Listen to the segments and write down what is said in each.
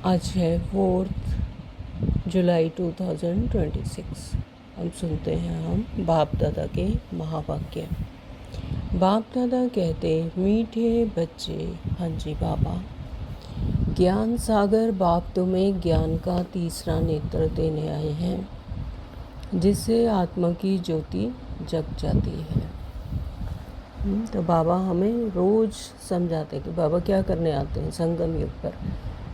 आज है 4 जुलाई 2026। हम सुनते हैं हम बाप दादा के महावाक्य। बाप दादा कहते, मीठे बच्चे, हाँ जी बाबा, ज्ञान सागर बाप तुम्हें ज्ञान का तीसरा नेत्र देने आए हैं, जिससे आत्मा की ज्योति जग जाती है। तो बाबा हमें रोज़ समझाते कि बाबा क्या करने आते हैं संगम युग पर।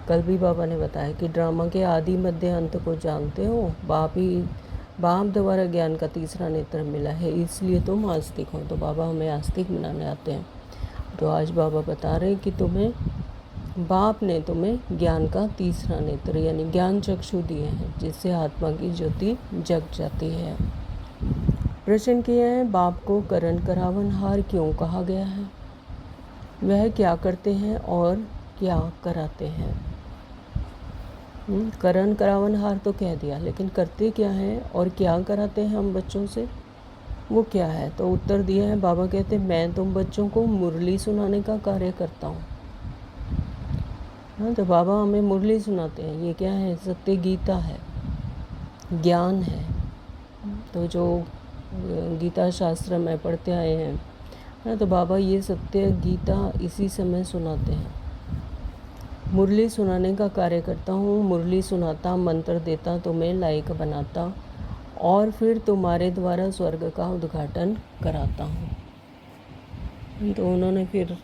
कल भी बाबा ने बताया कि ड्रामा के आदि मध्य अंत को जानते हो, बाप द्वारा ज्ञान का तीसरा नेत्र मिला है, इसलिए तुम आस्तिक हो। तो बाबा हमें आस्तिक बनाने आते हैं। तो आज बाबा बता रहे कि बाप ने तुम्हें ज्ञान का तीसरा नेत्र यानी ज्ञान चक्षु दिए हैं, जिससे आत्मा की ज्योति जग जाती है। प्रश्न किया है, बाप को करण करावनहार क्यों कहा गया है? वह क्या करते हैं और क्या कराते हैं? करण करावनहार तो कह दिया, लेकिन करते क्या हैं और क्या कराते हैं हम बच्चों से, वो क्या है? तो उत्तर दिया है, बाबा कहते हैं, मैं तुम बच्चों को मुरली सुनाने का कार्य करता हूँ। हाँ, तो बाबा हमें मुरली सुनाते हैं। ये क्या है? सत्य गीता है, ज्ञान है। तो जो गीता शास्त्र में पढ़ते आए हैं ना, तो बाबा ये सत्य गीता इसी समय सुनाते हैं। मुरली सुनाने का कार्य करता हूँ, मुरली सुनाता, मंत्र देता, तुम्हें लायक बनाता और फिर तुम्हारे द्वारा स्वर्ग का उद्घाटन कराता हूँ। तो उन्होंने फिर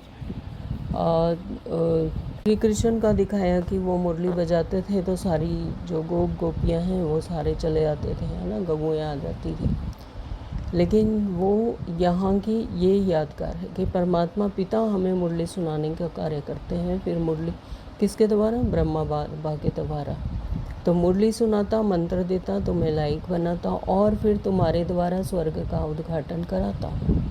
श्री कृष्ण का दिखाया कि वो मुरली बजाते थे तो सारी जो गोपियाँ हैं वो सारे चले आते थे, है ना, गौएँ आ जाती थी। लेकिन वो यहाँ की ये यादगार है कि परमात्मा पिता हमें मुरली सुनाने का कार्य करते हैं। फिर मुरली किसके द्वारा? ब्रह्मा बा के द्वारा। तो मुरली सुनाता, मंत्र देता, तुम्हें लायक बनाता और फिर तुम्हारे द्वारा स्वर्ग का उद्घाटन कराता हूँ।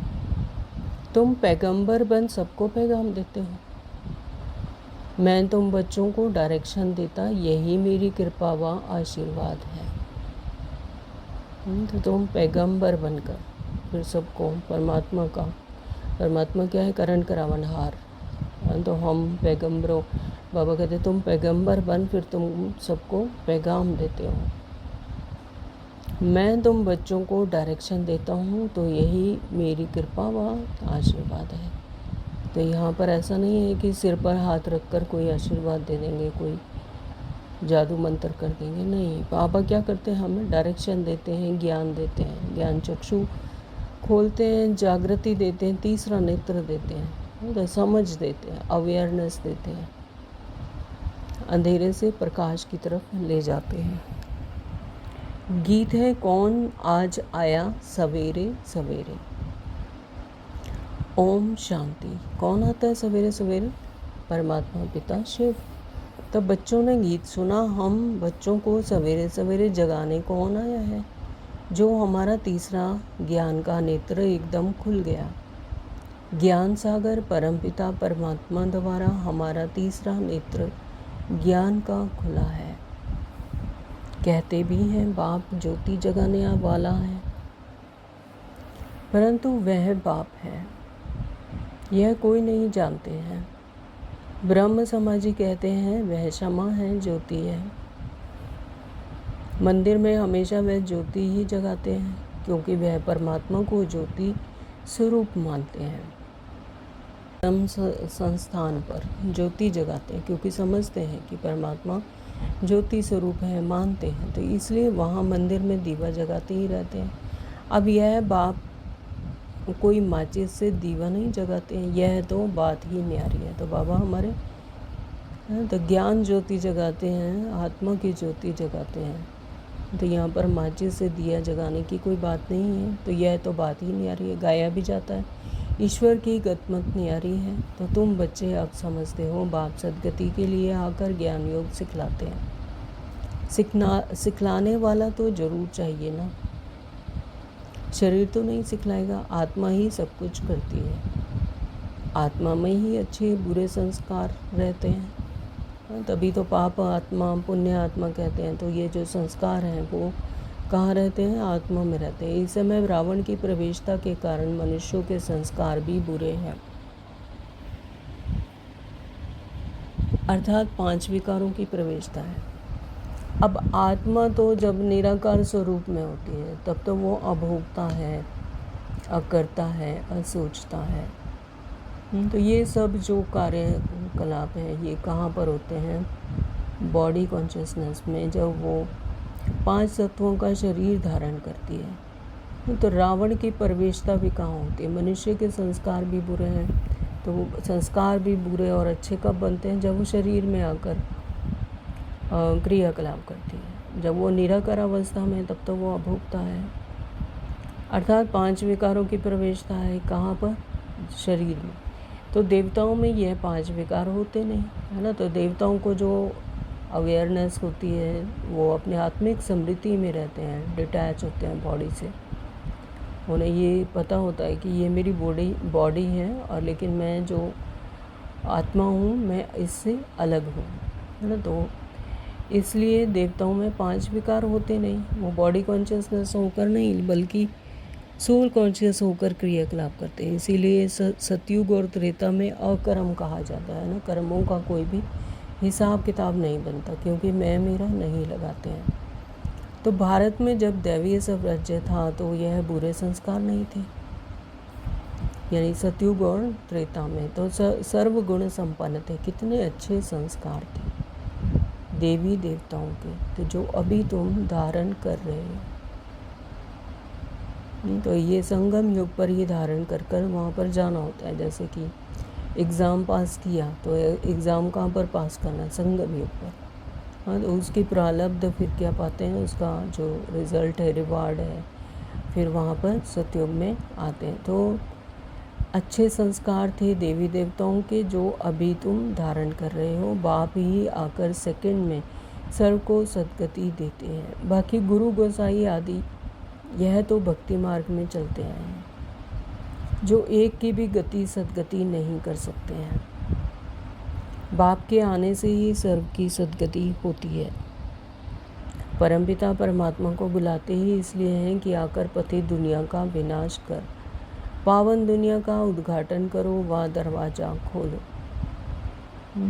तुम पैगंबर बन सबको पैगाम देते हो। मैं तुम बच्चों को डायरेक्शन देता, यही मेरी कृपा व आशीर्वाद है। तो तुम पैगंबर बनकर फिर सबको परमात्मा क्या है? करण करावनहार। तो हम पैगंबरों, बाबा कहते तुम पैगंबर बन, फिर तुम सबको पैगाम देते हो। मैं तुम बच्चों को डायरेक्शन देता हूँ, तो यही मेरी कृपा व आशीर्वाद है। तो यहाँ पर ऐसा नहीं है कि सिर पर हाथ रखकर कोई आशीर्वाद दे देंगे, कोई जादू मंत्र कर देंगे, नहीं। बाबा क्या करते हैं? हमें डायरेक्शन देते हैं, ज्ञान देते हैं, ज्ञान चक्षु खोलते हैं, जागृति देते हैं, तीसरा नेत्र देते हैं, तो समझ देते हैं, अवेयरनेस देते हैं, अंधेरे से प्रकाश की तरफ ले जाते हैं। गीत है, कौन आज आया सवेरे सवेरे। ओम शांति। कौन आता है सवेरे सवेरे? परमात्मा पिता शिव। तब बच्चों ने गीत सुना, हम बच्चों को सवेरे सवेरे जगाने कौन आया है? जो हमारा तीसरा ज्ञान का नेत्र एकदम खुल गया। ज्ञान सागर परमपिता परमात्मा द्वारा हमारा तीसरा नेत्र ज्ञान का खुला है। कहते भी हैं बाप ज्योति जगाने वाला है, परंतु वह बाप है यह कोई नहीं जानते हैं। ब्रह्म समाजी कहते हैं वह क्षमा है, ज्योति है। मंदिर में हमेशा वह ज्योति ही जगाते हैं, क्योंकि वह परमात्मा को ज्योति स्वरूप मानते हैं। ब्रह्म संस्थान पर ज्योति जगाते हैं, क्योंकि समझते हैं कि परमात्मा ज्योति स्वरूप है, मानते हैं, तो इसलिए वहाँ मंदिर में दीवा जगाते ही रहते हैं। अब यह बाप कोई माचिस से दीवा नहीं जगाते हैं, यह तो बात ही न्यारी है। तो बाबा हमारे तो ज्ञान ज्योति जगाते हैं, आत्मा की ज्योति जगाते हैं। तो यहाँ पर माचिस से दिया जगाने की कोई बात नहीं है, तो यह तो बात ही न्यारी है। गाया भी जाता है, ईश्वर की गतमत न्यारी है। तो तुम बच्चे अब समझते हो, बाप सदगति के लिए आकर ज्ञान योग सिखलाते हैं। सिखलाने वाला तो ज़रूर चाहिए ना, शरीर तो नहीं सिखलाएगा, आत्मा ही सब कुछ करती है। आत्मा में ही अच्छे बुरे संस्कार रहते हैं, तभी तो पाप आत्मा पुण्य आत्मा कहते हैं। तो ये जो संस्कार हैं वो कहाँ रहते हैं? आत्मा में रहते हैं। इस समय रावण की प्रवेशता के कारण मनुष्यों के संस्कार भी बुरे हैं। अर्थात 5 विकारों की प्रवेशता है। अब आत्मा तो जब निराकार स्वरूप में होती है तब तो वो अभोक्ता है, अकर्ता है, असोचता है। तो ये सब जो कार्यकलाप हैं ये कहाँ पर होते हैं? बॉडी कॉन्शियसनेस में, जब वो 5 तत्वों का शरीर धारण करती है। तो रावण की प्रवेशता भी कहाँ होती है? मनुष्य के संस्कार भी बुरे हैं, तो वो संस्कार भी बुरे और अच्छे कब बनते हैं? जब वो शरीर में आकर क्रियाकलाप करती है। जब वो निराकार अवस्था में तब तो वो अभोक्ता है। अर्थात 5 विकारों की प्रवेशता है कहाँ पर? शरीर में। तो देवताओं में यह 5 विकार होते नहीं, है ना। तो देवताओं को जो अवेयरनेस होती है वो अपने आत्मिक समृद्धि में रहते हैं, डिटैच होते हैं बॉडी से। उन्हें ये पता होता है कि ये मेरी बॉडी है और लेकिन मैं जो आत्मा हूँ मैं इससे अलग हूँ, है ना। तो इसलिए देवताओं में 5 विकार होते नहीं। वो बॉडी कॉन्शियसनेस होकर नहीं बल्कि सोल कॉन्शियस होकर क्रियाकलाप करते हैं। इसीलिए सतयुग और त्रेता में अकर्म कहा जाता है ना। कर्मों का कोई भी हिसाब किताब नहीं बनता क्योंकि मैं मेरा नहीं लगाते हैं। तो भारत में जब दैवीय स्वराज्य था तो यह बुरे संस्कार नहीं थे, यानी सतयुग और त्रेता में तो सर्वगुण संपन्न थे। कितने अच्छे संस्कार थे देवी देवताओं के, तो जो अभी तुम धारण कर रहे हो। तो ये संगम युग पर ही धारण कर कर वहाँ पर जाना होता है। जैसे कि एग्ज़ाम पास किया तो एग्ज़ाम कहाँ पर पास करना? संगम युग पर। हाँ, तो उसकी प्रारब्ध फिर क्या पाते हैं, उसका जो रिज़ल्ट है, रिवार्ड है, फिर वहाँ पर सतयुग में आते हैं। तो अच्छे संस्कार थे देवी देवताओं के जो अभी तुम धारण कर रहे हो। बाप ही आकर सेकंड में सर्व को सद्गति देते हैं। बाकी गुरु गोसाई आदि यह तो भक्ति मार्ग में चलते आए हैं, जो एक की भी गति सद्गति नहीं कर सकते हैं। बाप के आने से ही सर्व की सद्गति होती है। परमपिता परमात्मा को बुलाते ही इसलिए हैं कि आकर पतित दुनिया का विनाश कर, पावन दुनिया का उद्घाटन करो, वह दरवाज़ा खोलो।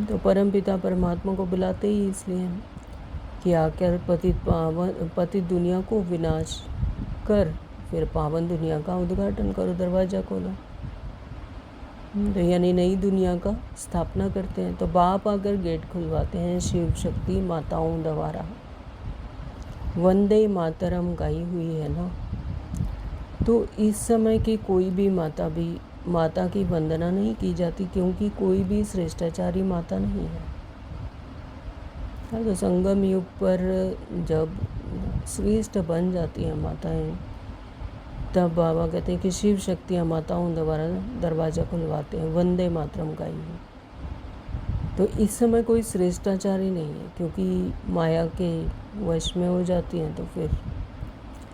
तो परमपिता परमात्मा को बुलाते ही इसलिए हैं कि आकर पतित दुनिया को विनाश कर फिर पावन दुनिया का उद्घाटन करो, दरवाज़ा खोलो। तो यानी नई दुनिया का स्थापना करते हैं। तो बाप आकर गेट खुलवाते हैं। शिव शक्ति माताओं द्वारा वंदे मातरम गाई हुई है ना। तो इस समय की कोई भी माता की वंदना नहीं की जाती क्योंकि कोई भी श्रेष्ठाचारी माता नहीं है। तो संगम युग पर जब श्रेष्ठ बन जाती हैं माताएं तब बाबा कहते हैं कि शिव शक्तियाँ माताओं द्वारा दरवाज़ा खुलवाते हैं, वंदे मातरम गाई हुई। तो इस समय कोई श्रेष्ठाचारी नहीं है क्योंकि माया के वश में हो जाती हैं तो फिर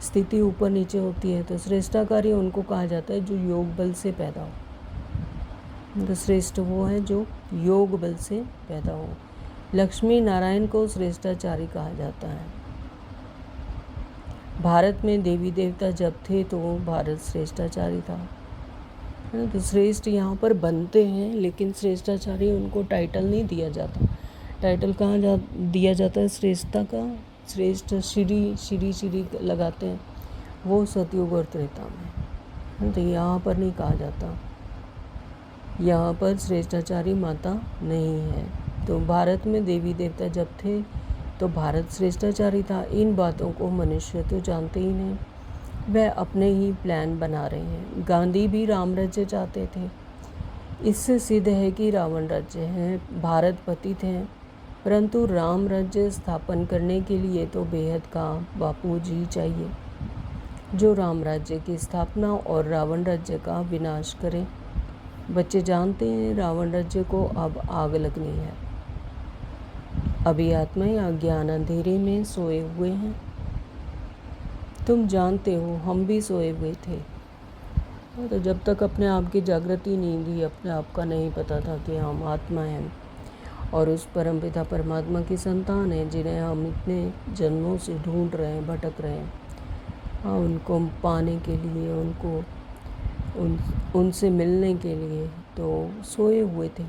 स्थिति ऊपर नीचे होती है। तो श्रेष्ठाकारी उनको कहा जाता है जो योग बल से पैदा हो। तो श्रेष्ठ वो है जो योग बल से पैदा हो। लक्ष्मी नारायण को श्रेष्ठाचारी कहा जाता है। भारत में देवी देवता जब थे तो भारत श्रेष्ठाचारी था। तो श्रेष्ठ यहाँ पर बनते हैं लेकिन श्रेष्ठाचारी उनको टाइटल नहीं दिया जाता। टाइटल कहाँ दिया जाता है श्रेष्ठता का? श्रेष्ठ श्री लगाते हैं वो सतयुग और त्रेता में। तो यहाँ पर नहीं कहा जाता, यहाँ पर श्रेष्ठाचारी माता नहीं है। तो भारत में देवी देवता जब थे तो भारत श्रेष्ठाचारी था। इन बातों को मनुष्य तो जानते ही नहीं, वह अपने ही प्लान बना रहे हैं। गांधी भी राम राज्य चाहते थे। इससे सिद्ध है कि रावण राज्य है, भारत पतित है, परंतु राम राज्य स्थापन करने के लिए तो बेहद का बापू जी चाहिए जो राम राज्य की स्थापना और रावण राज्य का विनाश करे। बच्चे जानते हैं रावण राज्य को अब आग लगनी है। अभी आत्माएं अज्ञान अंधेरे में सोए हुए हैं। तुम जानते हो हम भी सोए हुए थे। तो जब तक अपने आप की जागृति नहीं दी, अपने आप का नहीं पता था कि हम आत्मा हैं और उस परमपिता परमात्मा की संतान है जिन्हें हम इतने जन्मों से ढूंढ रहे हैं, भटक रहे हैं। हाँ, उनको पाने के लिए, उनसे मिलने के लिए तो सोए हुए थे।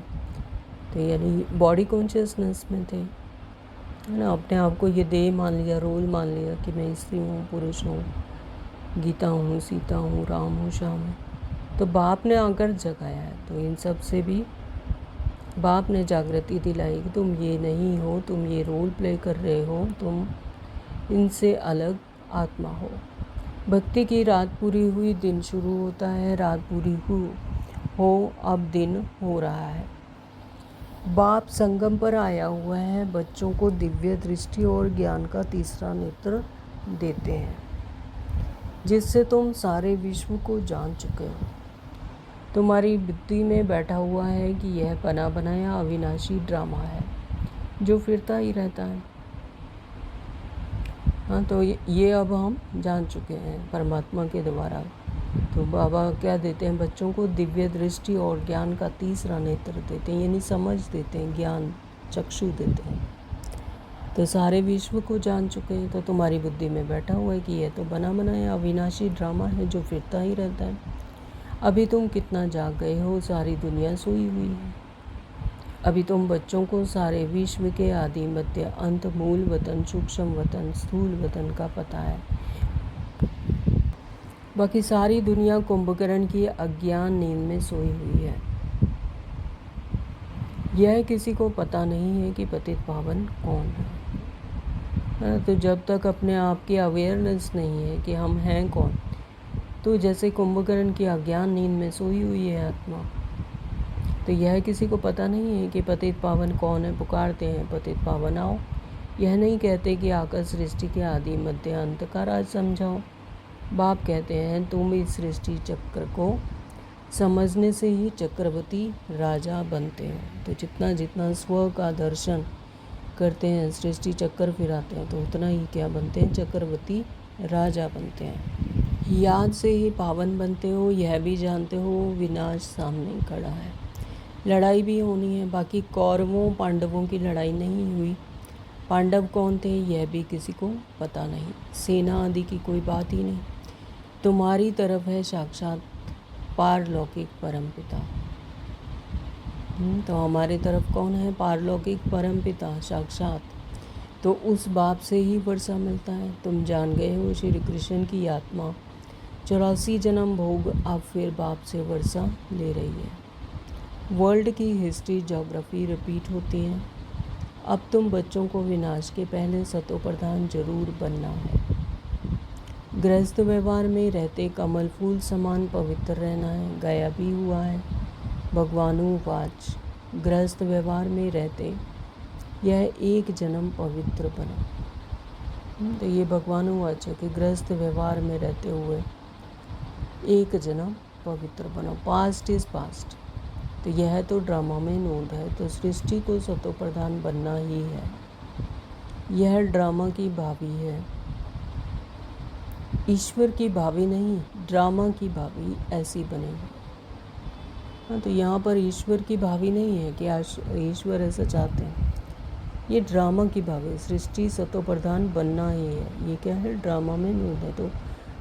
तो यानी बॉडी कॉन्शियसनेस में थे, है ना। अपने आप को ये देह मान लिया, रोल मान लिया कि मैं स्त्री हूँ, पुरुष हूँ, गीता हूँ, सीता हूँ, राम हूँ, श्याम हूँ। तो बाप ने आकर जगाया है। तो इन सब से भी बाप ने जागृति दिलाई कि तुम ये नहीं हो, तुम ये रोल प्ले कर रहे हो, तुम इनसे अलग आत्मा हो। भक्ति की रात पूरी हुई, दिन शुरू होता है। रात पूरी हो अब दिन हो रहा है। बाप संगम पर आया हुआ है, बच्चों को दिव्य दृष्टि और ज्ञान का तीसरा नेत्र देते हैं, जिससे तुम सारे विश्व को जान चुके हो। तुम्हारी बुद्धि में बैठा हुआ है कि यह बना बनाया अविनाशी ड्रामा है जो फिरता ही रहता है। हाँ, तो ये अब हम जान चुके हैं परमात्मा के द्वारा। तो बाबा क्या देते हैं, बच्चों को दिव्य दृष्टि और ज्ञान का तीसरा नेत्र देते हैं, यानी समझ देते हैं, ज्ञान चक्षु देते हैं। तो सारे विश्व को जान चुके हैं। तो तुम्हारी बुद्धि में बैठा हुआ है कि यह तो बना बनाया अविनाशी ड्रामा है जो फिरता ही रहता है। अभी तुम कितना जाग गए हो, सारी दुनिया सोई हुई है। अभी तुम बच्चों को सारे विश्व के आदि मध्य अंत, मूल वतन, सूक्ष्म वतन, स्थूल वतन का पता है। बाकी सारी दुनिया कुंभकर्ण की अज्ञान नींद में सोई हुई है। यह किसी को पता नहीं है कि पतित पावन कौन है। तो जब तक अपने आप की अवेयरनेस नहीं है कि हम हैं कौन, तो जैसे कुंभकर्ण की अज्ञान नींद में सोई हुई है आत्मा, तो यह किसी को पता नहीं है कि पतित पावन कौन है। पुकारते हैं पतित पावन आओ, यह नहीं कहते कि आकर सृष्टि के आदि मध्य अंत का राज समझाओ। बाप कहते हैं तुम इस सृष्टि चक्र को समझने से ही चक्रवर्ती राजा बनते हो। तो जितना जितना स्व का दर्शन करते हैं, सृष्टि चक्कर फिराते हैं, तो उतना ही क्या बनते हैं, चक्रवर्ती राजा बनते हैं। याद से ही पावन बनते हो, यह भी जानते हो विनाश सामने खड़ा है। लड़ाई भी होनी है। बाकी कौरवों पांडवों की लड़ाई नहीं हुई। पांडव कौन थे यह भी किसी को पता नहीं। सेना आदि की कोई बात ही नहीं। तुम्हारी तरफ है साक्षात पारलौकिक परमपिता। तो हमारे तरफ कौन है, पारलौकिक परमपिता साक्षात। तो उस बाप से ही वर्षा मिलता है। तुम जान गए हो श्री कृष्ण की आत्मा 84 जन्म भोग अब फिर बाप से वर्षा ले रही है। वर्ल्ड की हिस्ट्री ज्योग्राफी रिपीट होती है। अब तुम बच्चों को विनाश के पहले सतो प्रधान जरूर बनना है। गृहस्थ व्यवहार में रहते कमल फूल समान पवित्र रहना है। गया भी हुआ है। भगवानुवाच गृहस्थ व्यवहार में रहते यह एक जन्म पवित्र बनो। तो ये भगवानुवाच है कि गृहस्थ व्यवहार में रहते हुए एक जन्म पवित्र बनो। Past is past. तो यह तो ड्रामा में नोंद है। तो सृष्टि को सतो प्रधान बनना ही है। यह ड्रामा की भाभी है, ईश्वर की भाभी नहीं, ड्रामा की भाभी ऐसी बनेगी। हाँ, तो यहाँ पर ईश्वर की भाभी नहीं है कि ईश्वर ऐसा चाहते हैं। ये ड्रामा की भाभी, सृष्टि सतो प्रधान बनना ही है। ये क्या है, ड्रामा में नोंद है। तो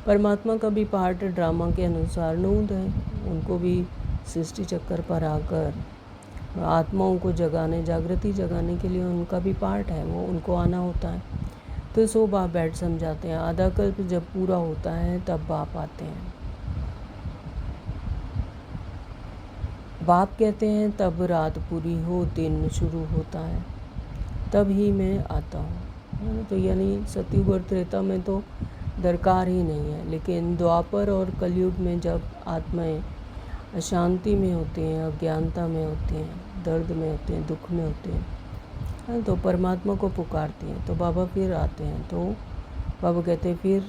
परमात्मा का भी पार्ट ड्रामा के अनुसार नोंद है। उनको भी सृष्टि चक्कर पर आकर आत्माओं को जगाने, जागृति जगाने के लिए उनका भी पार्ट है, वो उनको आना होता है। तो सो बाप बैठ समझाते हैं। आधा कल्प जब पूरा होता है तब बाप आते हैं। बाप कहते हैं तब रात पूरी हो, दिन शुरू होता है, तब ही मैं आता हूँ। तो यानी सतयुग और त्रेता में तो दरकार ही नहीं है, लेकिन द्वापर और कलयुग में जब आत्माएं अशांति में होती हैं, अज्ञानता में होती हैं, दर्द में होते हैं, दुख में होते हैं, तो परमात्मा को पुकारती हैं। तो बाबा फिर आते हैं। तो बाबा कहते हैं फिर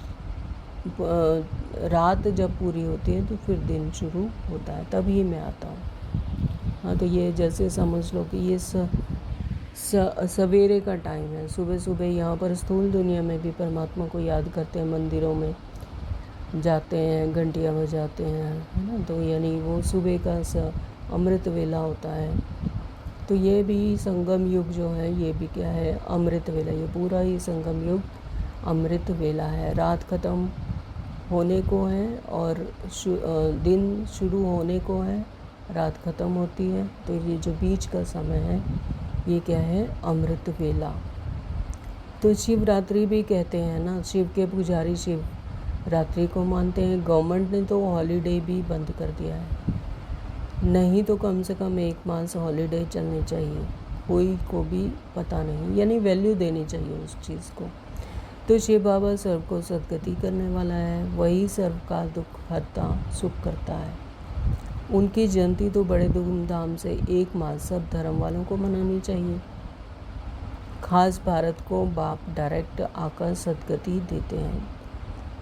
रात जब पूरी होती है तो फिर दिन शुरू होता है, तभी मैं आता हूँ। हाँ, तो ये जैसे समझ लो कि ये सवेरे का टाइम है। सुबह सुबह यहाँ पर स्थूल दुनिया में भी परमात्मा को याद करते हैं, मंदिरों में जाते हैं, घंटियाँ बजाते हैं, है ना। तो यानी वो सुबह का अमृत वेला होता है। तो ये भी संगम युग जो है, ये भी क्या है, अमृत वेला। ये पूरा ही संगम युग अमृत वेला है। रात ख़त्म होने को है और दिन शुरू होने को है, रात ख़त्म होती है, तो ये जो बीच का समय है ये क्या है, अमृत वेला। तो शिवरात्रि भी कहते हैं ना, शिव के पुजारी शिव रात्रि को मानते हैं। गवर्नमेंट ने तो हॉलीडे भी बंद कर दिया है, नहीं तो कम से कम 1 मास हॉलीडे चलनी चाहिए, कोई को भी पता नहीं, यानी वैल्यू देनी चाहिए उस चीज़ को। तो शिव बाबा सर्व को सदगति करने वाला है, वही सर्व का दुख हरता, सुख करता है। उनकी जयंती तो बड़े धूमधाम से 1 मास सब धर्म वालों को मनानी चाहिए। खास भारत को बाप डायरेक्ट आकर सदगति देते हैं।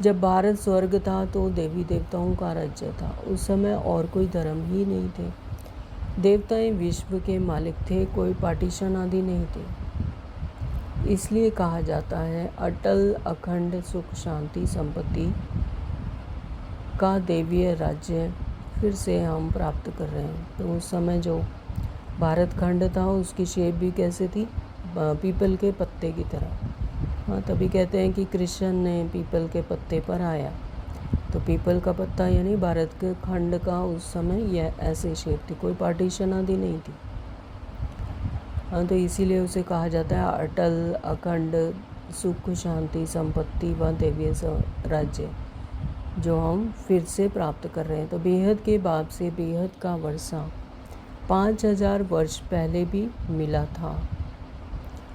जब भारत स्वर्ग था तो देवी देवताओं का राज्य था, उस समय और कोई धर्म ही नहीं थे। देवताएं विश्व के मालिक थे, कोई पार्टीशन आदि नहीं थे। इसलिए कहा जाता है अटल अखंड सुख शांति संपत्ति का देवीय राज्य फिर से हम प्राप्त कर रहे हैं। तो उस समय जो भारत खंड था उसकी शेप भी कैसे थी, पीपल के पत्ते की तरह। हाँ, तभी कहते हैं कि कृष्ण ने पीपल के पत्ते पर आया। तो पीपल का पत्ता यानी भारत के खंड का उस समय यह ऐसे शेप थी, कोई पार्टीशन आदि नहीं थी। हाँ, तो इसीलिए उसे कहा जाता है अटल अखंड सुख शांति संपत्ति व देवीय राज्य जो हम फिर से प्राप्त कर रहे हैं। तो बेहद के बाप से बेहद का वर्षा 5000 वर्ष पहले भी मिला था।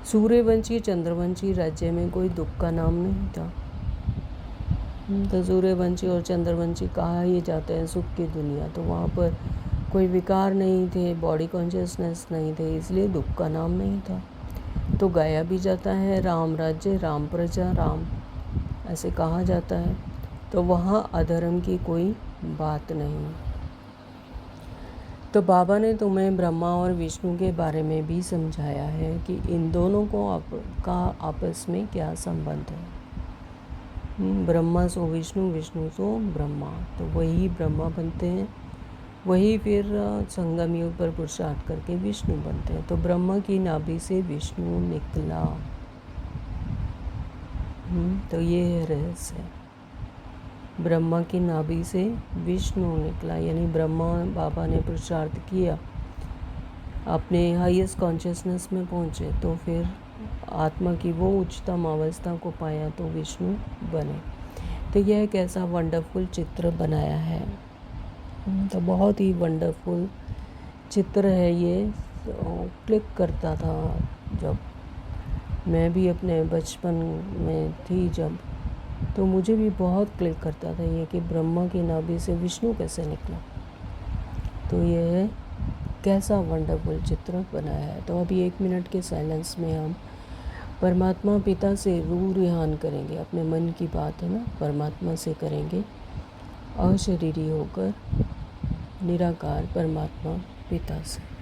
सूर्यवंशी चंद्रवंशी राज्य में कोई दुख का नाम नहीं था। तो सूर्यवंशी और चंद्रवंशी कहा ही जाते हैं सुख की दुनिया, तो वहाँ पर कोई विकार नहीं थे, बॉडी कॉन्शियसनेस नहीं थे, इसलिए दुख का नाम नहीं था। तो गाया भी जाता है राम राज्य राम प्रजा राम, ऐसे कहा जाता है। तो वहाँ अधर्म की कोई बात नहीं। तो बाबा ने तुम्हें ब्रह्मा और विष्णु के बारे में भी समझाया है कि इन दोनों को का आपस में क्या संबंध है। ब्रह्मा सो विष्णु, विष्णु सो ब्रह्मा, तो वही ब्रह्मा बनते हैं, वही फिर संगम युग पर पुरुषार्थ करके विष्णु बनते हैं। तो ब्रह्मा की नाभि से विष्णु निकला। तो ये है रहस्य, ब्रह्मा की नाभि से विष्णु निकला, यानी ब्रह्मा बाबा ने पुरुषार्थ किया, अपने हाईएस्ट कॉन्शियसनेस में पहुँचे, तो फिर आत्मा की वो उच्चतम अवस्था को पाया तो विष्णु बने। तो यह एक ऐसा वंडरफुल चित्र बनाया है, तो बहुत ही वंडरफुल चित्र है ये। तो क्लिक करता था जब मैं भी अपने बचपन में थी जब, तो मुझे भी बहुत क्लिक करता था ये कि ब्रह्मा की नाभि से विष्णु कैसे निकला। तो ये कैसा वंडरफुल चित्र बनाया है। तो अभी 1 मिनट के साइलेंस में हम परमात्मा पिता से रूरिहान करेंगे, अपने मन की बात है ना, परमात्मा से करेंगे, अशरीरी होकर निराकार परमात्मा पिता से।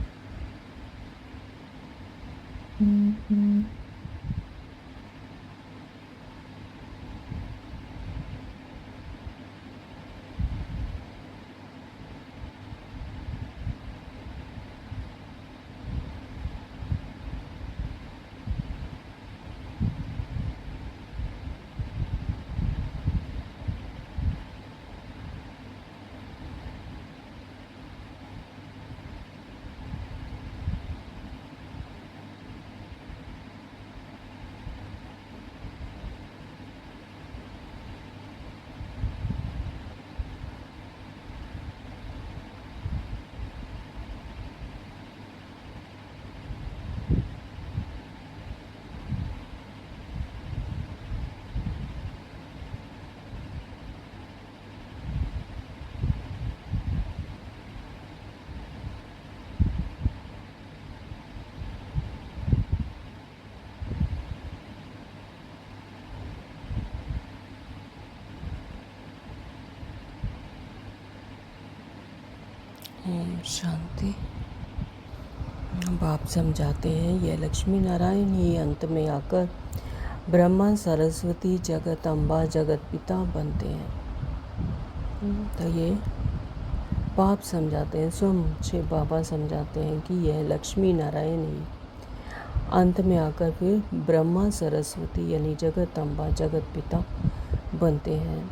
ओम शांति। बाप समझाते हैं यह लक्ष्मी नारायण ही अंत में आकर ब्रह्मा सरस्वती जगत अम्बा जगत पिता बनते हैं। तो ये बाप समझाते हैं, स्वयं शिव बाबा समझाते हैं कि यह लक्ष्मी नारायण ही अंत में आकर फिर ब्रह्मा सरस्वती यानी जगत अम्बा जगत पिता बनते हैं,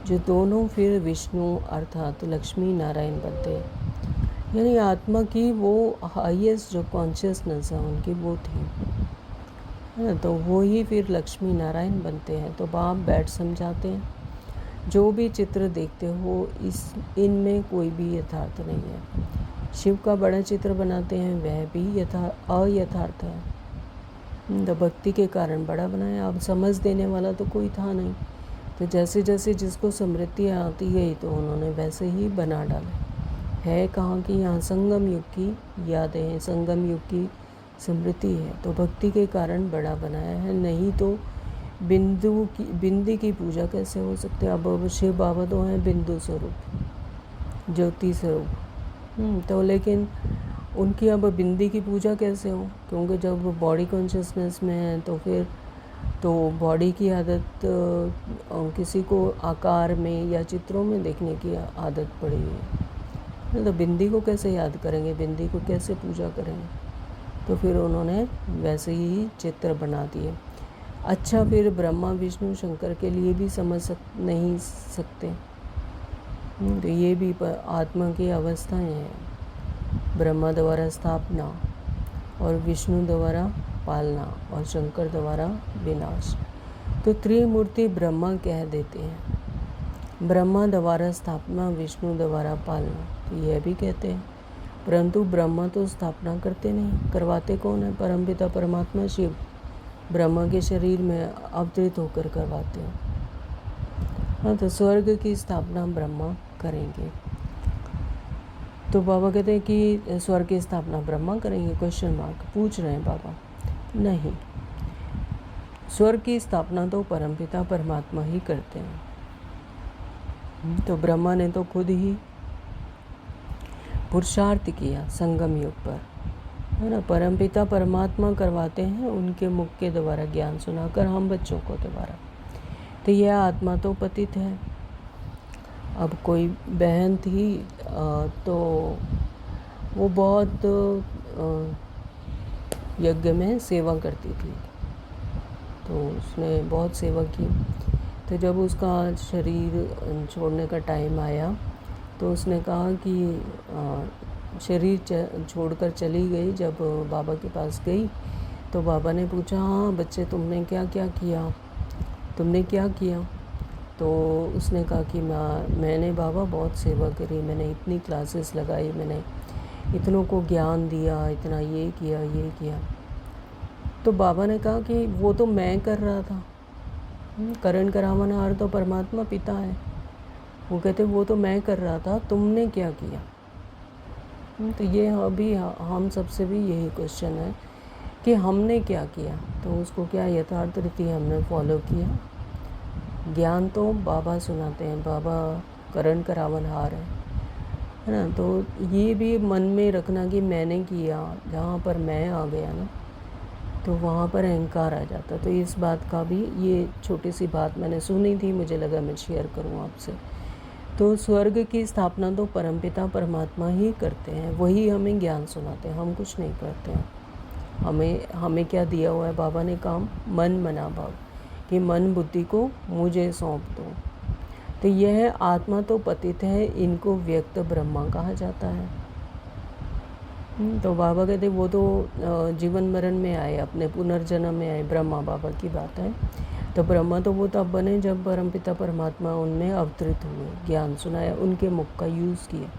जो दोनों फिर विष्णु अर्थात लक्ष्मी नारायण बनते हैं। यानी आत्मा की वो हाईएस्ट जो कॉन्शियसनेस है उनकी वो थी, है ना। तो वो ही फिर लक्ष्मी नारायण बनते हैं। तो बाप बैठ समझाते हैं, जो भी चित्र देखते हो इनमें कोई भी यथार्थ नहीं है। शिव का बड़ा चित्र बनाते हैं, वह भी अयथार्थ है। तो भक्ति के कारण बड़ा बनाया। अब समझ देने वाला तो कोई था नहीं, तो जैसे जैसे जिसको स्मृति आती गई तो उन्होंने वैसे ही बना डाले। है कहाँ की, यहाँ संगम युग की यादें हैं, संगम युग की स्मृति है, तो भक्ति के कारण बड़ा बनाया है। नहीं तो बिंदी की पूजा कैसे हो सकती है। अब शिव बाबा तो हैं बिंदु स्वरूप, ज्योति स्वरूप। तो लेकिन उनकी अब बिंदी की पूजा कैसे हो, क्योंकि जब बॉडी कॉन्शियसनेस में है तो फिर तो बॉडी की आदत किसी को आकार में या चित्रों में देखने की आदत पड़ी है, तो बिंदी को कैसे याद करेंगे, बिंदी को कैसे पूजा करेंगे। तो फिर उन्होंने वैसे ही चित्र बना दिए। अच्छा, फिर ब्रह्मा विष्णु शंकर के लिए भी नहीं सकते। तो ये भी आत्मा की अवस्थाएं हैं। ब्रह्मा द्वारा स्थापना और विष्णु द्वारा पालना और शंकर द्वारा विनाश। तो त्रिमूर्ति ब्रह्मा कह देते हैं। ब्रह्मा द्वारा स्थापना, विष्णु द्वारा पालना, तो यह भी कहते हैं। परंतु ब्रह्मा तो स्थापना करते नहीं, करवाते कौन है, परमपिता परमात्मा शिव ब्रह्मा के शरीर में अवतरित होकर करवाते हैं। हाँ, तो स्वर्ग की स्थापना ब्रह्मा करेंगे। तो बाबा कहते हैं कि स्वर्ग की स्थापना ब्रह्मा करेंगे, क्वेश्चन मार्क पूछ रहे हैं बाबा। नहीं, स्वर्ग की स्थापना तो परमपिता परमात्मा ही करते हैं। तो ब्रह्मा ने तो खुद ही पुरुषार्थ किया संगम युग पर, है ना। परमपिता परमात्मा करवाते हैं उनके मुख के द्वारा ज्ञान सुनाकर हम बच्चों को द्वारा। तो यह आत्मा तो पतित है। अब कोई बहन थी तो वो बहुत यज्ञ में सेवा करती थी, तो उसने बहुत सेवा की। तो जब उसका शरीर छोड़ने का टाइम आया तो उसने कहा कि शरीर छोड़कर चली गई। जब बाबा के पास गई तो बाबा ने पूछा, हाँ बच्चे तुमने क्या क्या किया, तुमने क्या किया। तो उसने कहा कि मैंने बाबा बहुत सेवा करी, मैंने इतनी क्लासेस लगाई, मैंने इतनों को ज्ञान दिया, इतना ये किया। तो बाबा ने कहा कि वो तो मैं कर रहा था, करण करावनहार तो परमात्मा पिता है। वो कहते वो तो मैं कर रहा था, तुमने क्या किया। तो ये अभी हम सबसे भी यही क्वेश्चन है कि हमने क्या किया। तो उसको क्या यथार्थ रीति हमने फॉलो किया। ज्ञान तो बाबा सुनाते हैं, बाबा करण करावनहार है ना। तो ये भी मन में रखना कि मैंने किया, जहाँ पर मैं आ गया ना तो वहाँ पर अहंकार आ जाता। तो इस बात का भी, ये छोटी सी बात मैंने सुनी थी, मुझे लगा मैं शेयर करूँ आपसे। तो स्वर्ग की स्थापना तो परमपिता परमात्मा ही करते हैं, वही हमें ज्ञान सुनाते हैं, हम कुछ नहीं करते हैं। हमें क्या दिया हुआ है बाबा ने काम, मन मना भाव, कि मन बुद्धि को मुझे सौंप दो। तो यह आत्मा तो पतित है, इनको व्यक्त ब्रह्मा कहा जाता है। तो बाबा कहते वो तो जीवन मरण में आए, अपने पुनर्जन्म में आए, ब्रह्मा बाबा की बात है। तो ब्रह्मा तो वो तब बने जब परमपिता परमात्मा उनमें अवतरित हुए, ज्ञान सुनाया, उनके मुख का यूज़ किया,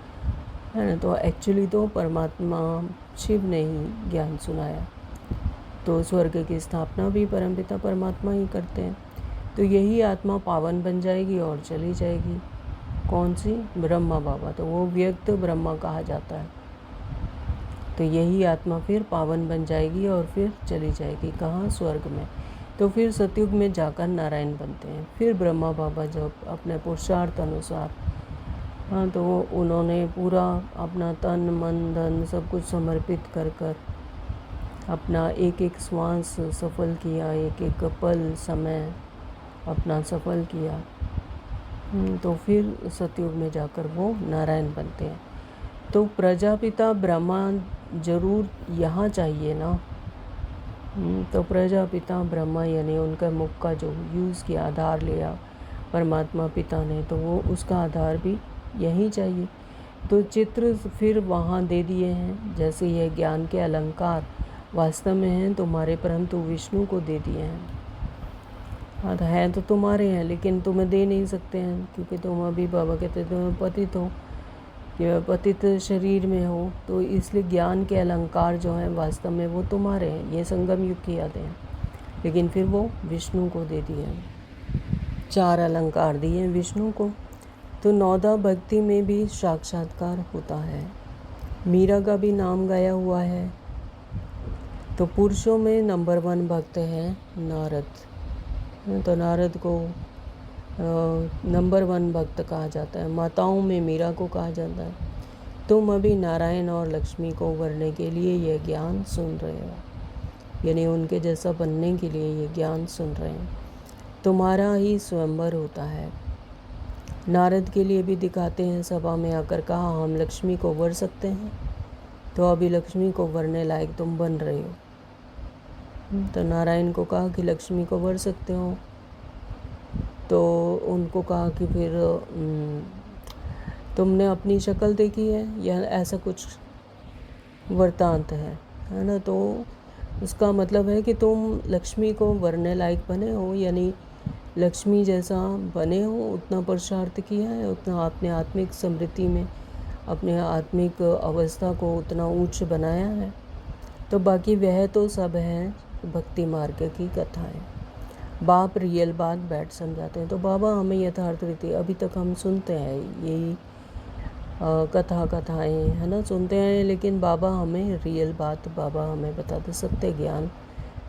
है ना। तो एक्चुअली तो परमात्मा शिव ने ही ज्ञान सुनाया। तो स्वर्ग की स्थापना भी परमपिता परमात्मा ही करते हैं। तो यही आत्मा पावन बन जाएगी और चली जाएगी। कौन सी, ब्रह्मा बाबा, तो वो व्यक्त ब्रह्मा कहा जाता है। तो यही आत्मा फिर पावन बन जाएगी और फिर चली जाएगी कहाँ, स्वर्ग में। तो फिर सतयुग में जाकर नारायण बनते हैं। फिर ब्रह्मा बाबा जब अपने पुरुषार्थ अनुसार, हाँ, तो उन्होंने पूरा अपना तन मन धन सब कुछ समर्पित कर अपना एक एक श्वास सफल किया, एक एक पल समय अपना सफल किया, तो फिर सतयुग में जाकर वो नारायण बनते हैं। तो प्रजापिता ब्रह्मा जरूर यहाँ चाहिए ना। तो प्रजापिता ब्रह्मा यानी उनका मुख का जो यूज़ किया, आधार लिया परमात्मा पिता ने, तो वो उसका आधार भी यही चाहिए। तो चित्र फिर वहाँ दे दिए हैं, जैसे यह ज्ञान के अलंकार वास्तव में हैं तुम्हारे, परंतु विष्णु को दे दिए हैं। हाँ, तो हैं तो तुम्हारे हैं, लेकिन तुम्हें दे नहीं सकते हैं, क्योंकि तुम अभी बाबा कहते तुम पतित हो, कि पतित शरीर में हो, तो इसलिए ज्ञान के अलंकार जो हैं वास्तव में वो तुम्हारे हैं। ये संगम युग की यादें हैं, लेकिन फिर वो विष्णु को दे दिए हैं। 4 अलंकार दिए हैं विष्णु को। तो नौदा भक्ति में भी साक्षात्कार होता है। मीरा का भी नाम गाया हुआ है। तो पुरुषों में नंबर 1 भक्त है नारद। तो नारद को नंबर 1 भक्त कहा जाता है। माताओं में मीरा को कहा जाता है। तुम अभी नारायण और लक्ष्मी को वरने के लिए यह ज्ञान सुन रहे हो, यानी उनके जैसा बनने के लिए ये ज्ञान सुन रहे हैं। तुम्हारा ही स्वयंवर होता है। नारद के लिए भी दिखाते हैं, सभा में आकर कहा हम लक्ष्मी को वर सकते हैं, तो अभी लक्ष्मी को वरने लायक तुम बन रहे हो। तो नारायण को कहा कि लक्ष्मी को वर सकते हो, तो उनको कहा कि फिर तुमने अपनी शक्ल देखी है, या ऐसा कुछ वृतांत है ना। तो उसका मतलब है कि तुम लक्ष्मी को वरने लायक बने हो, यानी लक्ष्मी जैसा बने हो, उतना पुरुषार्थ किया है, उतना अपने आत्मिक समृद्धि में अपने आत्मिक अवस्था को उतना उच्च बनाया है। तो बाकी वह तो सब है भक्ति मार्ग की कथाएं। बाप रियल बात बैठ समझाते हैं। तो बाबा हमें यथार्थ रीति अभी तक हम सुनते हैं, यही कथाएं है ना, सुनते हैं, लेकिन बाबा हमें रियल बात बाबा हमें बताते, सत्य ज्ञान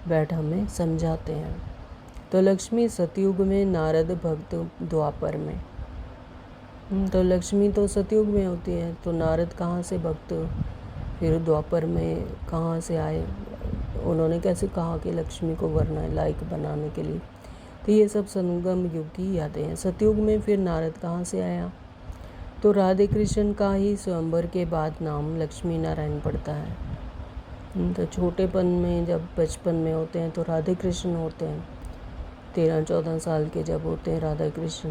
बैठ हमें समझाते हैं। तो लक्ष्मी सतयुग में, नारद भक्त द्वापर में। तो लक्ष्मी तो सतयुग में होती है, तो नारद कहाँ से भक्त फिर द्वापर में कहाँ से आए, उन्होंने कैसे कहा कि लक्ष्मी को वरना लायक बनाने के लिए। तो ये सब संगम युग की यादें हैं। सतयुग में फिर नारद कहाँ से आया, तो राधे कृष्ण का ही स्वयंवर के बाद नाम लक्ष्मी नारायण पड़ता है। तो छोटेपन में जब बचपन में होते हैं तो राधे कृष्ण होते हैं, 13-14 साल के जब होते हैं राधा कृष्ण।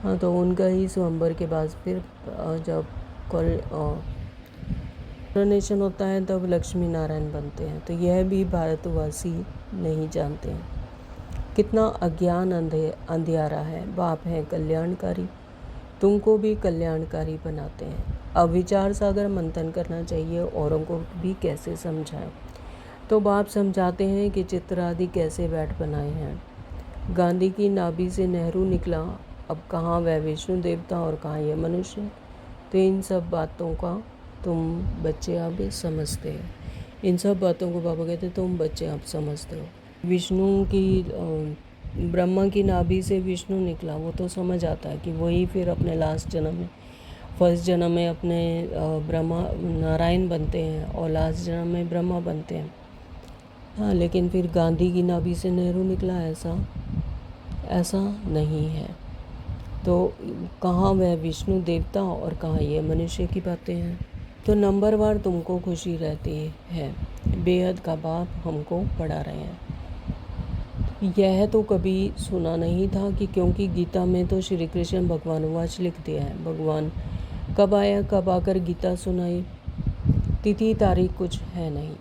हाँ, तो उनका ही स्वयंवर के बाद फिर जब कोरोनेशन होता है तब लक्ष्मी नारायण बनते हैं। तो यह भी भारतवासी नहीं जानते हैं। कितना अज्ञान अंधियारा है। बाप है कल्याणकारी, तुमको भी कल्याणकारी बनाते हैं। अब विचार सागर मंथन करना चाहिए, औरों को भी कैसे समझाएं। तो बाप समझाते हैं कि चित्र आदि कैसे बैठ बनाए हैं। गांधी की नाभि से नेहरू निकला, अब कहाँ वह विष्णु देवता और कहाँ यह मनुष्य। तो इन सब बातों का तुम बच्चे अब समझते हो। इन सब बातों को बाबा कहते तुम बच्चे अब समझते हो। विष्णु की ब्रह्मा की नाभि से विष्णु निकला, वो तो समझ आता है कि वही फिर अपने लास्ट जन्म में, फर्स्ट जन्म में अपने ब्रह्मा नारायण बनते हैं और लास्ट जन्म में ब्रह्मा बनते हैं। हाँ, लेकिन फिर गांधी की नाभि से नेहरू निकला, ऐसा नहीं है। तो कहाँ वह विष्णु देवता और कहाँ ये मनुष्य की बातें हैं। तो नंबरवार तुमको खुशी रहती है, बेहद का बाप हमको पढ़ा रहे हैं। यह तो कभी सुना नहीं था कि, क्योंकि गीता में तो श्री कृष्ण भगवानुवाच लिख दिया है। भगवान कब आया, कब आकर गीता सुनाई, तिथि तारीख कुछ है नहीं।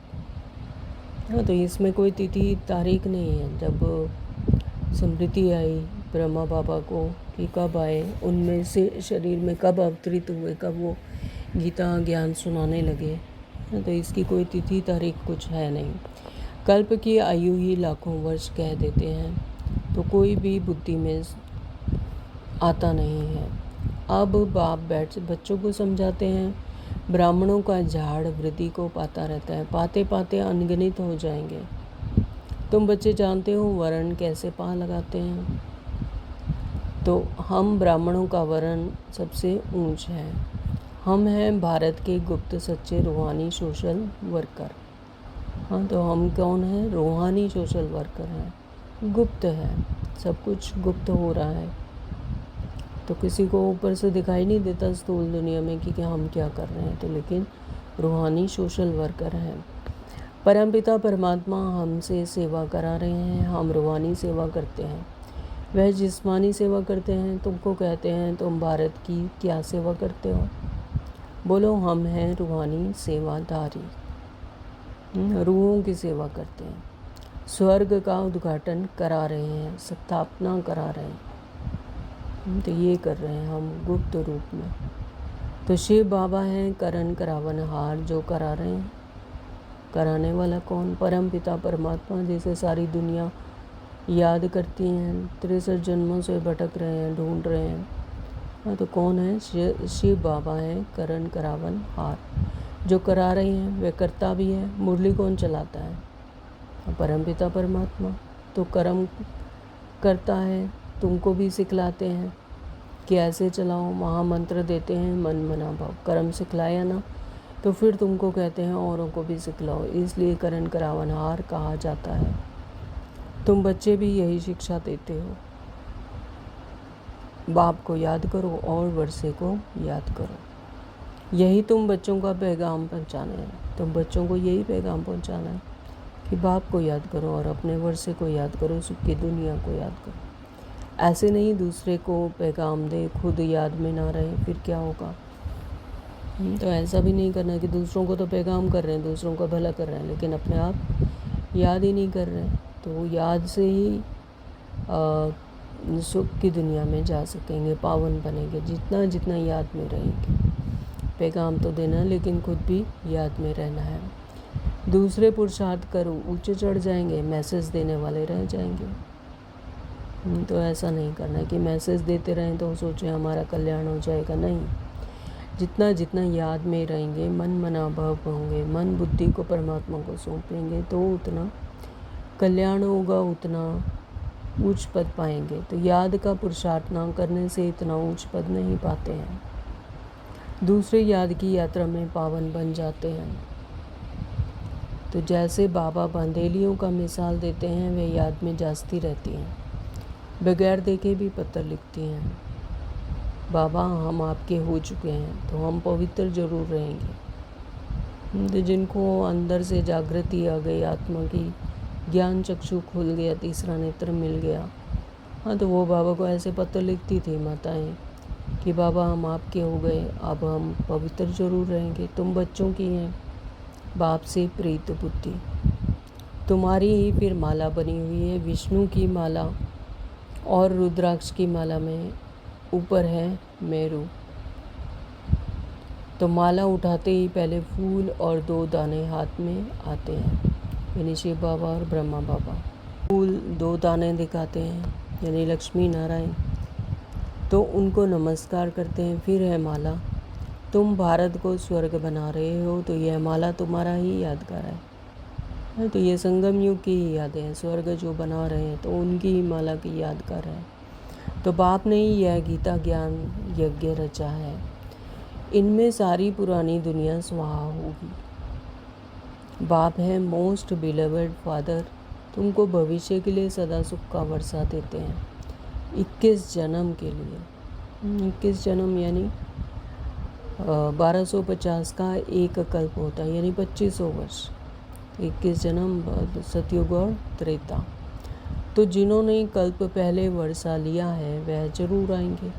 हाँ, तो इसमें कोई तिथि तारीख नहीं है। जब स्मृति आई ब्रह्मा बाबा को कि कब आए, उनमें से शरीर में कब अवतरित हुए, कब वो गीता ज्ञान सुनाने लगे, तो इसकी कोई तिथि तारीख कुछ है नहीं। कल्प की आयु ही लाखों वर्ष कह देते हैं, तो कोई भी बुद्धि में आता नहीं है। अब बाप बैठ बच्चों को समझाते हैं, ब्राह्मणों का झाड़ वृद्धि को पाता रहता है, पाते पाते अनगिनत हो जाएंगे। तुम बच्चे जानते हो वर्ण कैसे पा लगाते हैं। तो हम ब्राह्मणों का वर्ण सबसे ऊंच है। हम हैं भारत के गुप्त सच्चे रूहानी सोशल वर्कर। हाँ, तो हम कौन हैं? रूहानी सोशल वर्कर हैं। गुप्त है, सब कुछ गुप्त हो रहा है, तो किसी को ऊपर से दिखाई नहीं देता स्थूल दुनिया में कि हम क्या कर रहे हैं। तो लेकिन रूहानी सोशल वर्कर हैं। परमपिता परमात्मा हमसे सेवा करा रहे हैं, हम रूहानी सेवा करते हैं। वह जिस्मानी सेवा करते हैं। तुमको कहते हैं तुम भारत की क्या सेवा करते हो। बोलो हम हैं रूहानी सेवादारी, रूहों की सेवा करते हैं, स्वर्ग का उद्घाटन करा रहे हैं, स्थापना करा रहे हैं। तो ये कर रहे हैं हम गुप्त रूप में। तो शिव बाबा हैं करण करावनहार, जो करा रहे हैं। कराने वाला कौन? परम पिता परमात्मा, जिसे सारी दुनिया याद करती हैं, 63 जन्मों से भटक रहे हैं, ढूंढ रहे हैं। हाँ, तो कौन है? शिव बाबा हैं करण करावनहार, जो करा रहे हैं। वे करता भी है। मुरली कौन चलाता है? परमपिता परमात्मा। तो कर्म करता है, तुमको भी सिखलाते हैं कि ऐसे चलाओ, महामंत्र देते हैं, मन मना भाव। कर्म सिखलाया ना, तो फिर तुमको कहते हैं औरों को भी सिखलाओ, इसलिए करण करावनहार कहा जाता है। तुम बच्चे भी यही शिक्षा देते हो, बाप को याद करो और वर्षे को याद करो। यही तुम बच्चों का पैगाम पहुंचाना है। तुम बच्चों को यही पैगाम पहुंचाना है कि बाप को याद करो और अपने वर्षे को याद करो, सुख की दुनिया को याद करो। ऐसे नहीं दूसरे को पैगाम दे, खुद याद में ना रहे, फिर क्या होगा? तो ऐसा भी नहीं करना कि दूसरों को तो पैगाम कर रहे हैं, दूसरों का भला कर रहे हैं, लेकिन अपने आप याद ही नहीं कर रहे हैं। तो याद से ही सुख की दुनिया में जा सकेंगे, पावन बनेंगे, जितना जितना याद में रहेंगे। पैगाम तो देना, लेकिन खुद भी याद में रहना है। दूसरे पुरुषार्थ करो, ऊंचे चढ़ जाएंगे, मैसेज देने वाले रह जाएंगे। तो ऐसा नहीं करना कि मैसेज देते रहें तो सोचें हमारा कल्याण हो जाएगा। नहीं, जितना जितना याद में रहेंगे, मन मना भाव होंगे, मन बुद्धि को परमात्मा को सौंपेंगे, तो उतना कल्याण होगा, उतना उच्च पद पाएंगे। तो याद का पुरुषार्थ ना करने से इतना उच्च पद नहीं पाते हैं। दूसरे याद की यात्रा में पावन बन जाते हैं। तो जैसे बाबा बांदेलियों का मिसाल देते हैं, वे याद में जाती रहती हैं, बगैर देखे भी पत्र लिखती हैं। बाबा हम आपके हो चुके हैं, तो हम पवित्र जरूर रहेंगे। तो जिनको अंदर से जागृति आ गई, आत्मा की ज्ञान चक्षु खुल गया, तीसरा नेत्र मिल गया, हाँ, तो वो बाबा को ऐसे पत्र लिखती थी माताएं कि बाबा हम आपके हो गए, अब हम पवित्र जरूर रहेंगे। तुम बच्चों की हैं, बाप से प्रीत बुद्धि तुम्हारी ही फिर माला बनी हुई है, विष्णु की माला और रुद्राक्ष की माला में ऊपर है मेरू। तो माला उठाते ही पहले फूल और 2 दाने हाथ में आते हैं, यानी शिव बाबा और ब्रह्मा बाबा। फूल 2 दाने दिखाते हैं, यानी लक्ष्मी नारायण, तो उनको नमस्कार करते हैं। फिर है माला, तुम भारत को स्वर्ग बना रहे हो, तो यह माला तुम्हारा ही यादगार है। तो ये संगम युग की ही यादें हैं, स्वर्ग जो बना रहे हैं तो उनकी ही माला की यादगार है। तो बाप ने ही यह गीता ज्ञान यज्ञ रचा है, इनमें सारी पुरानी दुनिया स्वाहा होगी। बाप है मोस्ट बिलवेड फादर, तुमको भविष्य के लिए सदा सुख का वर्षा देते हैं, 21 जन्म के लिए। 21 जन्म यानी 1250 का एक कल्प होता है, यानी 2500 वर्ष। 21 जन्म सतयुग और त्रेता। तो जिन्होंने कल्प पहले वर्षा लिया है वह जरूर आएंगे।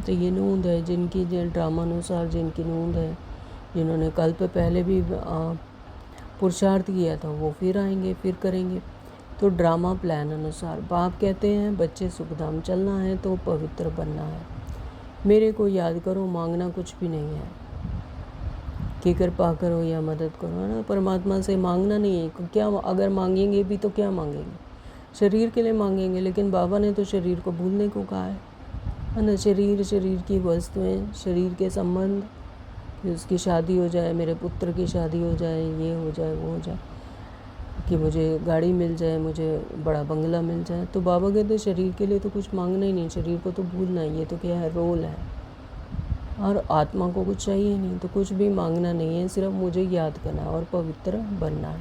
तो ये नूंद है जिनकी, ड्रामानुसार जिनकी नूंद है, जिन्होंने कल्प पहले भी पुरुषार्थ किया था, वो फिर आएंगे, फिर करेंगे। तो ड्रामा प्लान अनुसार बाप कहते हैं बच्चे सुखधाम चलना है तो पवित्र बनना है, मेरे को याद करो, मांगना कुछ भी नहीं है कि कृपा करो या मदद करो, है ना। परमात्मा से मांगना नहीं है, क्या अगर मांगेंगे भी तो क्या मांगेंगे? शरीर के लिए मांगेंगे, लेकिन बाबा ने तो शरीर को भूलने को कहा है ना। शरीर, शरीर की वस्तुएं, शरीर के संबंध, कि उसकी शादी हो जाए, मेरे पुत्र की शादी हो जाए, ये हो जाए, वो हो जाए, कि मुझे गाड़ी मिल जाए, मुझे बड़ा बंगला मिल जाए। तो बाबा कहते शरीर के लिए तो कुछ मांगना ही नहीं, शरीर को तो भूलना ही, ये तो क्या है, रोल है। और आत्मा को कुछ चाहिए नहीं, तो कुछ भी मांगना नहीं है, सिर्फ मुझे याद करना है और पवित्र बनना है।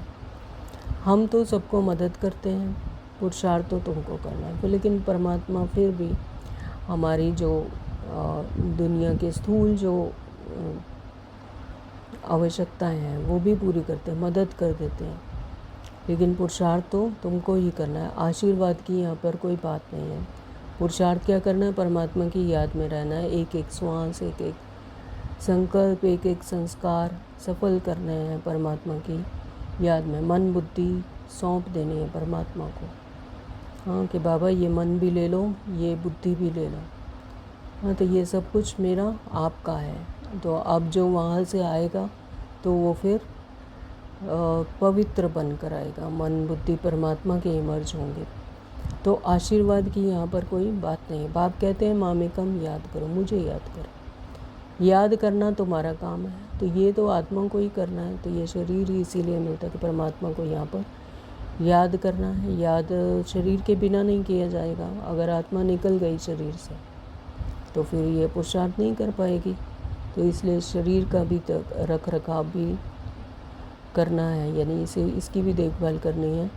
हम तो सबको मदद करते हैं, पुरुषार्थ तो तुमको करना है, लेकिन परमात्मा फिर भी हमारी जो दुनिया के स्थूल जो आवश्यकताएं हैं वो भी पूरी करते हैं, मदद कर देते हैं, लेकिन पुरुषार्थ तो तुमको ही करना है। आशीर्वाद की यहाँ पर कोई बात नहीं है। पुरुषार्थ क्या करना है? परमात्मा की याद में रहना है, एक एक श्वास, एक एक संकल्प एक एक संस्कार सफल करने हैं परमात्मा की याद में। मन बुद्धि सौंप देनी है परमात्मा को। हाँ कि बाबा ये मन भी ले लो, ये बुद्धि भी ले लो। हाँ तो ये सब कुछ मेरा आपका है। तो अब जो वहाँ से आएगा तो वो फिर पवित्र बनकर आएगा। मन बुद्धि परमात्मा के इमर्ज होंगे। तो आशीर्वाद की यहाँ पर कोई बात नहीं। बाप कहते हैं मामेकम याद करो, मुझे याद करो। याद करना तुम्हारा काम है, तो ये तो आत्मा को ही करना है। तो ये शरीर ही इसीलिए मिलता है कि परमात्मा को यहाँ पर याद करना है। याद शरीर के बिना नहीं किया जाएगा। अगर आत्मा निकल गई शरीर से तो फिर ये पुरुषार्थ नहीं कर पाएगी। तो इसलिए शरीर का भी रख रखाव भी करना है, यानी इसे इसकी भी देखभाल करनी है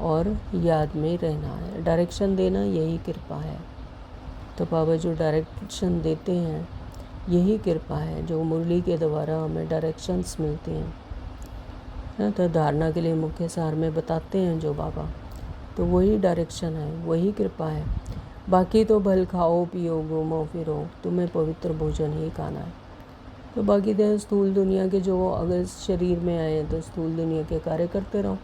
और याद में रहना है। डायरेक्शन देना यही कृपा है। तो बाबा जो डायरेक्शन देते हैं यही कृपा है, जो मुरली के द्वारा हमें डायरेक्शंस मिलती हैं। तो धारणा के लिए मुख्य सार में बताते हैं जो बाबा, तो वही डायरेक्शन है, वही कृपा है। बाकी तो भल खाओ पियो घूमो फिरो, तुम्हें पवित्र भोजन ही खाना है। तो बाकी तो स्थूल दुनिया के जो अगर शरीर में आए तो स्थूल दुनिया के कार्य करते रहो,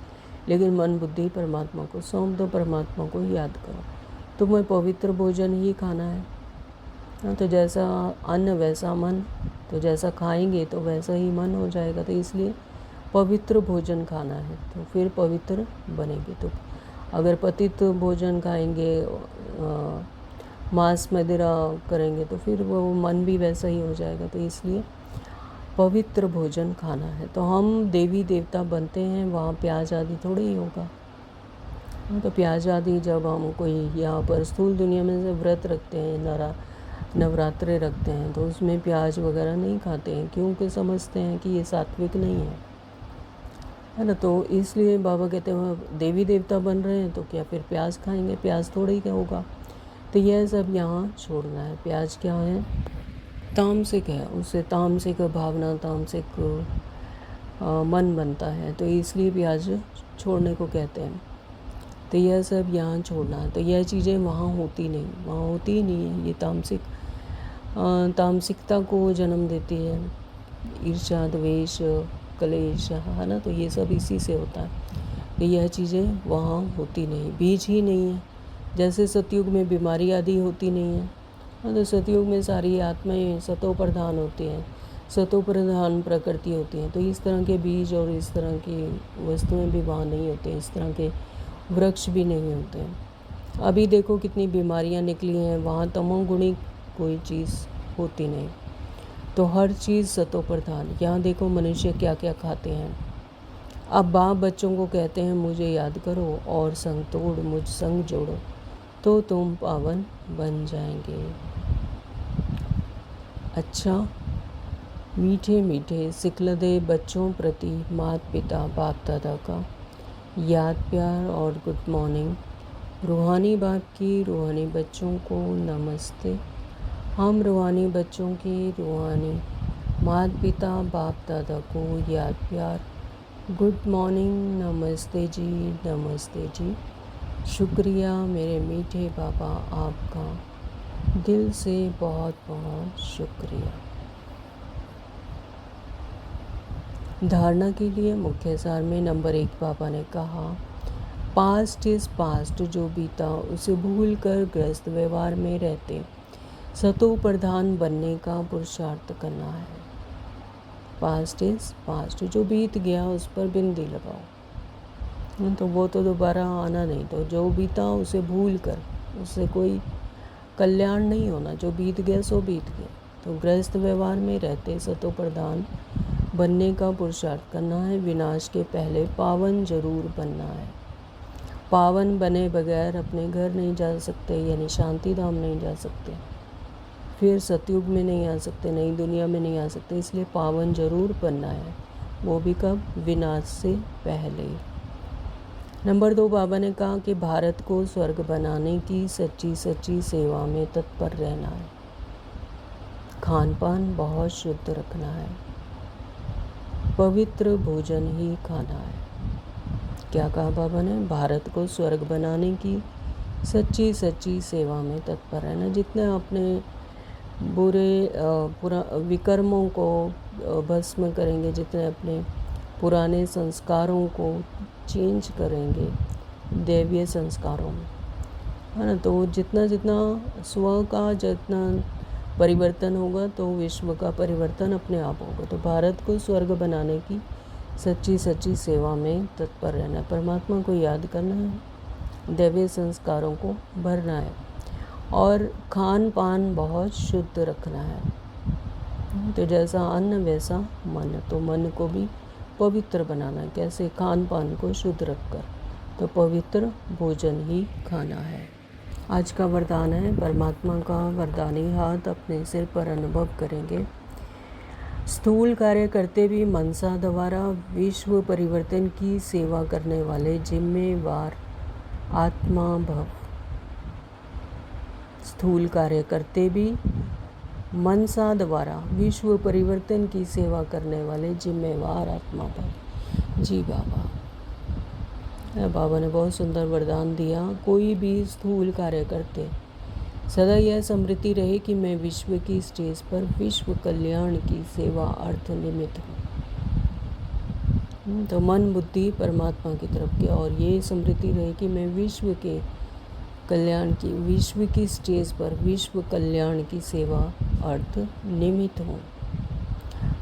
लेकिन मन बुद्धि परमात्मा को सौंप दो, परमात्मा को याद करो। तुम्हें पवित्र भोजन ही खाना है। तो जैसा अन्न वैसा मन, तो जैसा खाएंगे तो वैसा ही मन हो जाएगा। तो इसलिए पवित्र भोजन खाना है, तो फिर पवित्र बनेंगे। तो अगर पतित भोजन खाएंगे, मांस मदिरा करेंगे, तो फिर वो मन भी वैसा ही हो जाएगा। तो इसलिए पवित्र भोजन खाना है। तो हम देवी देवता बनते हैं, वहाँ प्याज आदि थोड़ी ही होगा। तो प्याज आदि जब हम कोई यहाँ पर स्थूल दुनिया में से व्रत रखते हैं, नवरात्रे रखते हैं, तो उसमें प्याज वगैरह नहीं खाते हैं, क्योंकि समझते हैं कि ये सात्विक नहीं है ना। तो इसलिए बाबा कहते हैं देवी देवता बन रहे हैं तो क्या फिर प्याज खाएंगे? प्याज थोड़ा ही क्या होगा। तो यह सब यहाँ छोड़ना है। प्याज क्या है? तामसिक है, उससे तामसिक भावना, तामसिक मन बनता है। तो इसलिए प्याज छोड़ने को कहते हैं। तो यह सब यहाँ छोड़ना है। तो यह चीज़ें वहाँ होती नहीं, वहाँ होती ही नहीं है। ये तामसिकता को जन्म देती है, ईर्ष्या द्वेष कलेश, है ना। तो ये सब इसी से होता है। तो यह चीज़ें वहाँ होती नहीं, बीज ही नहीं है। जैसे सतयुग में बीमारी आदि होती नहीं है, तो सतयुग में सारी आत्माएं सतो प्रधान होती हैं, सतो प्रधान प्रकृति होती हैं। तो इस तरह के बीज और इस तरह की वस्तुएं भी वहाँ नहीं होते, इस तरह के वृक्ष भी नहीं होते हैं। अभी देखो कितनी बीमारियाँ निकली हैं, वहाँ तमोगुणी कोई चीज़ होती नहीं। तो हर चीज़ सतो प्रधान। यहाँ देखो मनुष्य क्या क्या खाते हैं। अब बाप बच्चों को कहते हैं मुझे याद करो और संग तोड़ मुझ संग जोड़ो, तो तुम पावन बन जाएंगे। अच्छा, मीठे मीठे सिखलदे बच्चों प्रति माता पिता बाप दादा का याद प्यार और गुड मॉर्निंग। रूहानी बाप की रूहानी बच्चों को नमस्ते। हम रूहानी बच्चों के रूहानी माता पिता बाप दादा को याद प्यार, गुड मॉर्निंग, नमस्ते जी, नमस्ते जी। शुक्रिया मेरे मीठे बाबा, आपका दिल से बहुत बहुत शुक्रिया। धारणा के लिए मुख्य सार में नंबर 1 बाबा ने कहा, पास्ट इज़ पास्ट, जो बीता उसे भूल कर ग्रस्त व्यवहार में रहते सतो प्रधान बनने का पुरुषार्थ करना है। पास्ट इज़ पास्ट, जो बीत गया उस पर बिंदी लगाओ, तो वो तो दोबारा आना नहीं। तो जो बीता उसे भूल कर, उससे कोई कल्याण नहीं होना। जो बीत गया सो बीत गया। तो गृहस्थ व्यवहार में रहते सतो प्रधान बनने का पुरुषार्थ करना है। विनाश के पहले पावन जरूर बनना है। पावन बने बगैर अपने घर नहीं जा सकते, यानी शांति धाम नहीं जा सकते, फिर सतयुग में नहीं आ सकते, नई दुनिया में नहीं आ सकते। इसलिए पावन जरूर बनना है, वो भी कब? विनाश से पहले। नंबर 2 बाबा ने कहा कि भारत को स्वर्ग बनाने की सच्ची सच्ची सेवा में तत्पर रहना है। खान पान बहुत शुद्ध रखना है, पवित्र भोजन ही खाना है। क्या कहा बाबा ने? भारत को स्वर्ग बनाने की सच्ची सच्ची सेवा में तत्पर रहना। जितने अपने बुरे विकर्मों को भस्म करेंगे, जितने अपने पुराने संस्कारों को चेंज करेंगे दैवीय संस्कारों में, है ना। तो जितना जितना स्व का जितना परिवर्तन होगा तो विश्व का परिवर्तन अपने आप होगा। तो भारत को स्वर्ग बनाने की सच्ची सच्ची सेवा में तत्पर रहना है, परमात्मा को याद करना है, दैवीय संस्कारों को भरना है और खान पान बहुत शुद्ध रखना है। तो जैसा अन्न वैसा मन, तो मन को भी पवित्र बनाना है। कैसे? खान पान को शुद्ध रखकर, तो पवित्र भोजन ही खाना है। आज का वरदान है, परमात्मा का वरदानी हाथ अपने सिर पर अनुभव करेंगे। स्थूल कार्य करते भी मनसा द्वारा विश्व परिवर्तन की सेवा करने वाले जिम्मेवार आत्मा भव। स्थूल कार्य करते भी मनसा द्वारा विश्व परिवर्तन की सेवा करने वाले जिम्मेवार आत्मा भव। जी बाबा, बाबा ने बहुत सुंदर वरदान दिया। कोई भी स्थूल कार्य करते सदा यह स्मृति रहे कि मैं विश्व की स्टेज पर विश्व कल्याण की सेवा अर्थ निमित्त हूँ। तो मन बुद्धि परमात्मा की तरफ की, और ये स्मृति रहे कि मैं विश्व के कल्याण की, विश्व की स्टेज पर विश्व कल्याण की सेवा अर्थ निमित्त हूँ।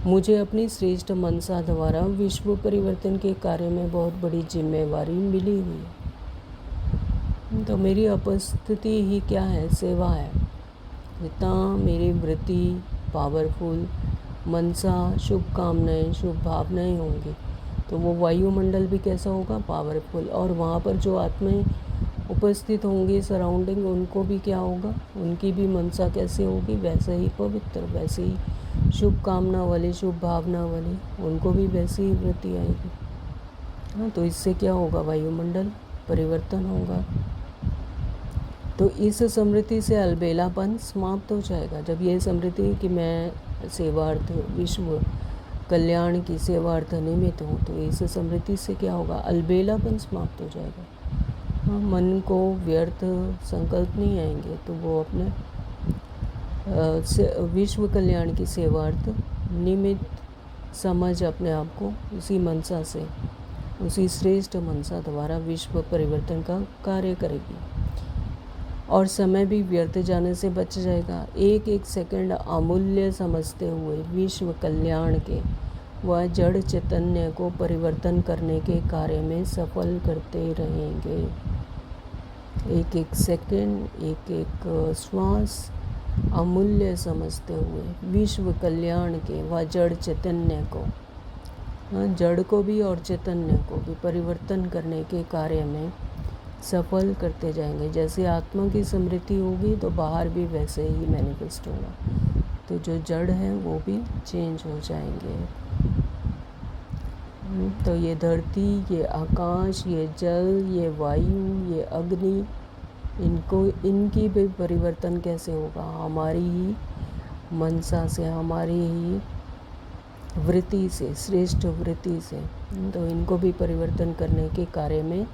मुझे अपनी श्रेष्ठ मनसा द्वारा विश्व परिवर्तन के कार्य में बहुत बड़ी जिम्मेवारी मिली हुई है। तो मेरी उपस्थिति ही क्या है? सेवा है। जितना मेरी वृत्ति पावरफुल मनसा, शुभकामनाएं, शुभ भावनाएं होंगी, तो वो वायुमंडल भी कैसा होगा? पावरफुल। और वहाँ पर जो आत्माएं उपस्थित होंगी सराउंडिंग, उनको भी क्या होगा? उनकी भी मनसा कैसे होगी? वैसे ही पवित्र, वैसे ही शुभ कामना वाली, शुभ भावना वाली, उनको भी वैसी ही वृत्ति आएगी। हाँ, तो इससे क्या होगा? वायुमंडल परिवर्तन होगा। तो इस स्मृति से अलबेलापन समाप्त हो जाएगा। जब ये स्मृति कि मैं सेवार्थ, विश्व कल्याण की सेवार्थ निमित्त हूँ, तो इस स्मृति से क्या होगा? अलबेलापन समाप्त हो जाएगा। हाँ, मन को व्यर्थ संकल्प नहीं आएंगे, तो वो अपने विश्व कल्याण की सेवार्थ निमित्त समझ अपने आप को उसी मनसा से, उसी श्रेष्ठ मनसा द्वारा विश्व परिवर्तन का कार्य करेगी और समय भी व्यर्थ जाने से बच जाएगा। एक एक सेकंड अमूल्य समझते हुए विश्व कल्याण के व जड़ चैतन्य को परिवर्तन करने के कार्य में सफल करते रहेंगे। एक एक सेकंड, एक एक श्वास अमूल्य समझते हुए विश्व कल्याण के व जड़ चैतन्य को, जड़ को भी और चैतन्य को भी परिवर्तन करने के कार्य में सफल करते जाएंगे। जैसे आत्मा की स्मृति होगी तो बाहर भी वैसे ही मैनिफेस्ट होगा। तो जो जड़ है वो भी चेंज हो जाएंगे। तो ये धरती, ये आकाश, ये जल, ये वायु, ये अग्नि, इनकी भी परिवर्तन कैसे होगा? हमारी ही मनसा से, हमारी ही वृत्ति से, श्रेष्ठ वृत्ति से। तो इनको भी परिवर्तन करने के कार्य में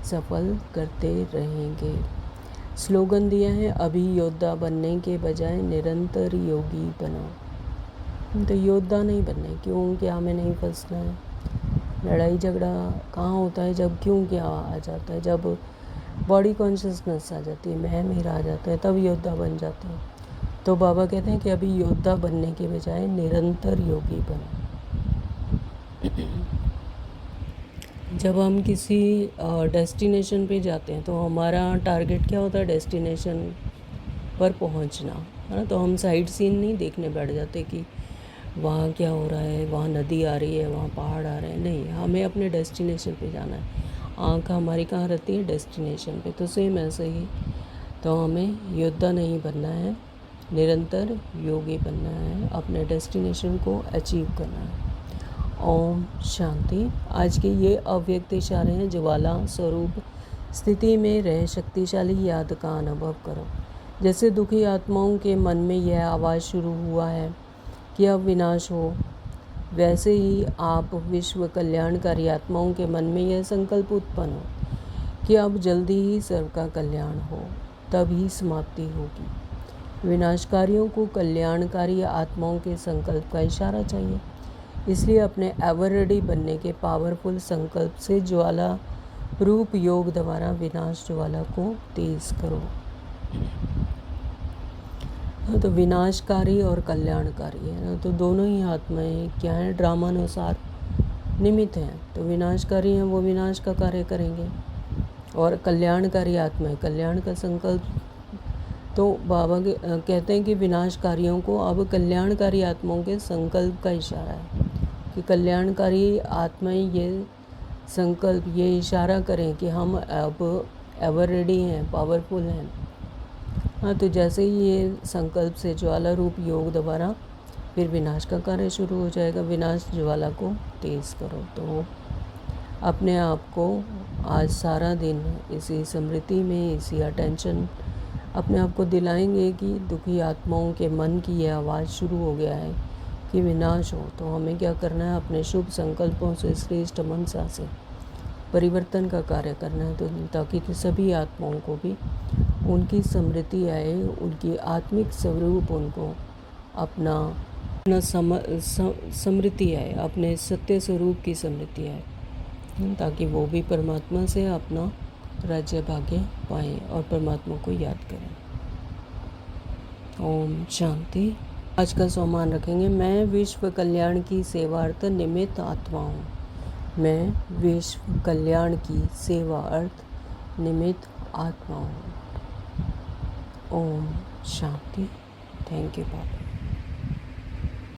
सफल करते रहेंगे। स्लोगन दिया है, अभी योद्धा बनने के बजाय निरंतर योगी बनो। तो योद्धा नहीं बनना, क्यों क्या में नहीं फंसना है। लड़ाई झगड़ा कहाँ होता है? जब क्यों क्या आ जाता है, जब बॉडी कॉन्शियसनेस आ जाती है, मैं मेरा आ जाता है, तब योद्धा बन जाते हैं। तो बाबा कहते हैं कि अभी योद्धा बनने के बजाय निरंतर योगी बनो। जब हम किसी डेस्टिनेशन पे जाते हैं तो हमारा टारगेट क्या होता है? डेस्टिनेशन पर पहुंचना, है ना। तो हम साइट सीन नहीं देखने बैठ जाते कि वहाँ क्या हो रहा है, वहाँ नदी आ रही है, वहाँ पहाड़ आ रहे हैं। नहीं, हमें अपने डेस्टिनेशन पे जाना है। आँख हमारी कहाँ रहती है? डेस्टिनेशन पे। तो सेम ऐसे ही तो हमें योद्धा नहीं बनना है, निरंतर योगी बनना है, अपने डेस्टिनेशन को अचीव करना है। ओम शांति। आज के ये अव्यक्त इशारे हैं। ज्वाला स्वरूप स्थिति में रह शक्तिशाली याद का अनुभव करो। जैसे दुखी आत्माओं के मन में यह आवाज़ शुरू हुआ है कि अब विनाश हो, वैसे ही आप विश्व कल्याणकारी आत्माओं के मन में यह संकल्प उत्पन्न हो कि अब जल्दी ही सर्व का कल्याण हो, तभी समाप्ति होगी। विनाशकारियों को कल्याणकारी आत्माओं के संकल्प का इशारा चाहिए। इसलिए अपने एवर रेडी बनने के पावरफुल संकल्प से ज्वाला रूप योग द्वारा विनाश ज्वाला को तेज करो। तो विनाशकारी और कल्याणकारी है ना, तो दोनों ही आत्माएं क्या हैं, ड्रामानुसार निमित्त हैं। तो विनाशकारी हैं, वो विनाश का कार्य करेंगे, और कल्याणकारी आत्माएं कल्याण का संकल्प। तो बाबा कहते हैं कि विनाशकारियों को अब कल्याणकारी आत्माओं के संकल्प का इशारा है कि कल्याणकारी आत्माएं ये संकल्प, ये इशारा करें कि हम अब एवर रेडी हैं, पावरफुल हैं। हाँ, तो जैसे ही ये संकल्प से ज्वाला रूप योग द्वारा फिर विनाश का कार्य शुरू हो जाएगा। विनाश ज्वाला को तेज करो। तो अपने आप को आज सारा दिन इसी स्मृति में, इसी अटेंशन अपने आप को दिलाएंगे कि दुखी आत्माओं के मन की यह आवाज़ शुरू हो गया है कि विनाश हो। तो हमें क्या करना है, अपने शुभ संकल्पों से, श्रेष्ठ मनसा से परिवर्तन का कार्य करना है, तो ताकि सभी आत्माओं को भी उनकी स्मृति आए, उनकी आत्मिक स्वरूप उनको अपना स्मृति आए, अपने सत्य स्वरूप की स्मृति आए, ताकि वो भी परमात्मा से अपना राज्य भाग्य पाएँ और परमात्मा को याद करें। ओम शांति। आज का सोमान रखेंगे, मैं विश्व कल्याण की सेवार्थ निमित्त आत्मा हूँ। मैं विश्व कल्याण की सेवा अर्थ निमित्त आत्मा हूँ। ओम शांति। Thank you Baba.